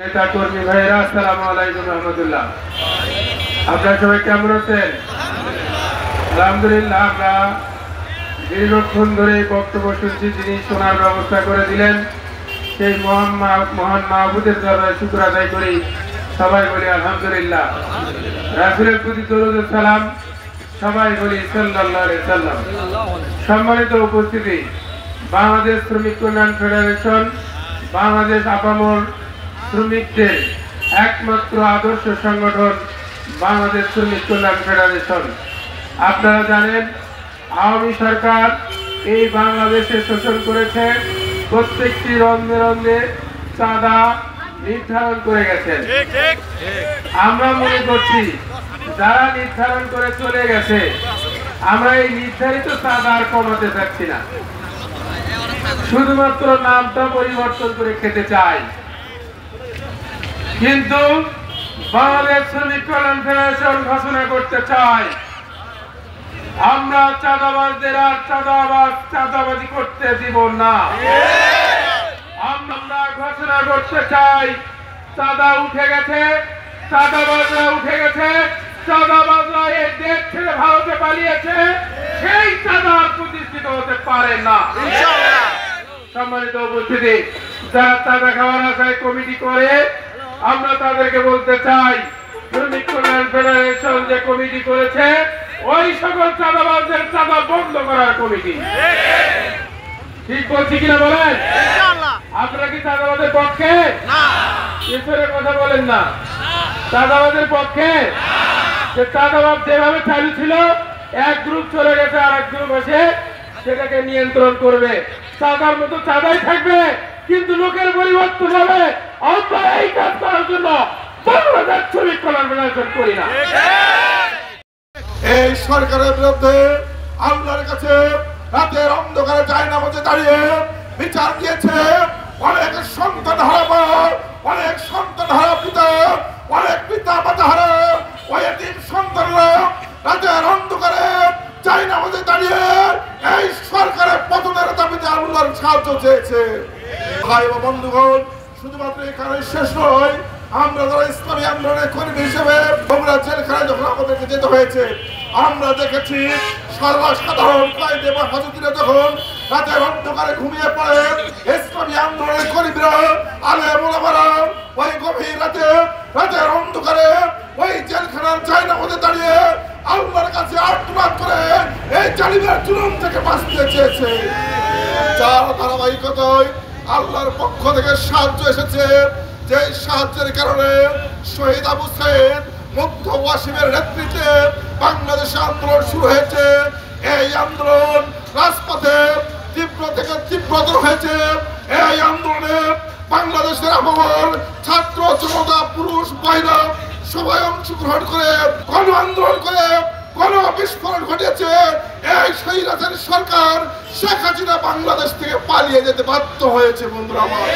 নেতা কর্মী ভাইয়েরা আসসালামু আলাইকুম রহমতুল্লাহ। আপনারা সবাই কেমন আছেন? আলহামদুলিল্লাহ। আমরা দীর্ঘক্ষণ ধরে বক্তব্য শুনছি, যিনি শোনার ব্যবস্থা করে দিলেন সেই মহান মাহবুদের দরবারে শুকর আদায় করি। সবাই বলি আলহামদুলিল্লাহ। রাসূলের প্রতি দরুদ ও সালাম সবাই বলি সাল্লাল্লাহু আলাইহি সাল্লাম। সম্মানিত উপস্থিতি, বাংলাদেশ শ্রমিক কল্যাণ ফেডারেশন বাংলাদেশ আপামর শ্রমিকদের একমাত্র আদর্শ সংগঠন বাংলাদেশ শ্রমিক কল্যাণ ফেডারেশন। আপনারা জানেন, আওয়ামী সরকার এই বাংলাদেশে শোষণ করেছে, প্রত্যেকটি রন্ধে রন্ধে চাঁদা নির্ধারণ করে গেছেন। আমরা মনে করছি যারা নির্ধারণ করে চলে গেছে, আমরা এই নির্ধারিত চাঁদা আর কমাতে চাচ্ছি না, শুধুমাত্র নামটা পরিবর্তন করে খেতে চাই। কিন্তু বাংলাদেশ শ্রমিক কল্যাণ ফেডারেশন ঘোষণা করতে চাই, আমরা চাঁদাবাজদের আর চাঁদাবাজি করতে দিব না। আমরা ঘোষণা করতে চাই, চাঁদা উঠে গেছে, চাঁদাবাজরা উঠে গেছে, চাঁদাবাজরা এই দেশ ছেড়ে ভারতে পালিয়েছে, সেই চাঁদা প্রতিষ্ঠিত হতে পারে না। সম্মানিত উপস্থিতি, যারা চাঁদা খাওয়ার আশায় কমিটি করে, আমরা তাদেরকে বলতে চাই, শ্রমিক কল্যাণ ফেডারেশন যে কমিটি করেছে ওই সকল চাঁদাবাজদের চাঁদা বন্ধ করার কমিটি। ঠিক বলছি কিনা বলেন? আপনারা কি চাঁদাবাজের পক্ষে? ঈশ্বরের কথা বলেন না। চাঁদাবাজের পক্ষে? যে চাঁদাবাজ যেভাবে চালু ছিল, এক গ্রুপ চলে গেছে, আর এক গ্রুপ এসে সেটাকে নিয়ন্ত্রণ করবে। চাঁদার মতো চাঁদাই থাকবে, কিন্তু লোকের পরিবর্তন হবে। আমরা এই কাজ করার জন্য বাংলাদেশ শ্রমিক কল্যাণ ফেডারেশন করি না। এই সরকারের বিরুদ্ধে আল্লাহর কাছে রাতের অন্ধকারে জায়নামাজে দাঁড়িয়ে বিচার দিয়েছে অনেক সন্তান হারা মা, অনেক সন্তান হারা পিতা, অনেক পিতা মাতা হারা ওই এতিম সন্তানরা রাতের অন্ধকারে জায়নামাজে দাঁড়িয়ে এই সরকারের পতনের দাবিতে আল্লাহর সাহায্য চেয়েছে। ভাই ও বন্ধুগণ, শুধুমাত্র এখানে শেষ নয়, আমরা যারা ইসলামী আন্দোলনের কর্মী হিসেবে আমরা জেলখানায় যখন আমাদেরকে যেতে হয়েছে, আমরা দেখেছি সর্বসাধারণ কয়েদি বা হাজতিরা যখন রাতের অন্ধকারে ঘুমিয়ে পড়ে, ইসলামী আন্দোলনের কর্মীরা আলেম ওলামারা ওই গভীর রাতে রাতের অন্ধকারে ওই জেলখানার জায়নামাজে দাঁড়িয়ে আল্লাহর কাছে আর্তনাদ করে এই জালিমের জুলুম থেকে বাঁচতে চেয়েছে। যার ধারাবাহিকতায় আল্লাহর পক্ষ থেকে সাহায্য এসেছে, যে সাহায্যের কারণে শহীদ আবু সাইদ মুগ্ধ ওয়াসিমের নেতৃত্বে বাংলাদেশে আন্দোলন শুরু হয়েছে। এই আন্দোলন রাজপথে তীব্র থেকে তীব্রতর হয়েছে। এই আন্দোলনে বাংলাদেশের আবহাওয়ার ছাত্র জনতা পুরুষ মহিলা সবাই অংশগ্রহণ করে গণ আন্দোলন করে গণ বিস্ফোরণ ঘটিয়েছে। এই স্বৈরাচারী সরকার শেখ হাসিনা বাংলাদেশ থেকে পালিয়ে যেতে বাধ্য হয়েছে। বন্ধুরা আমার,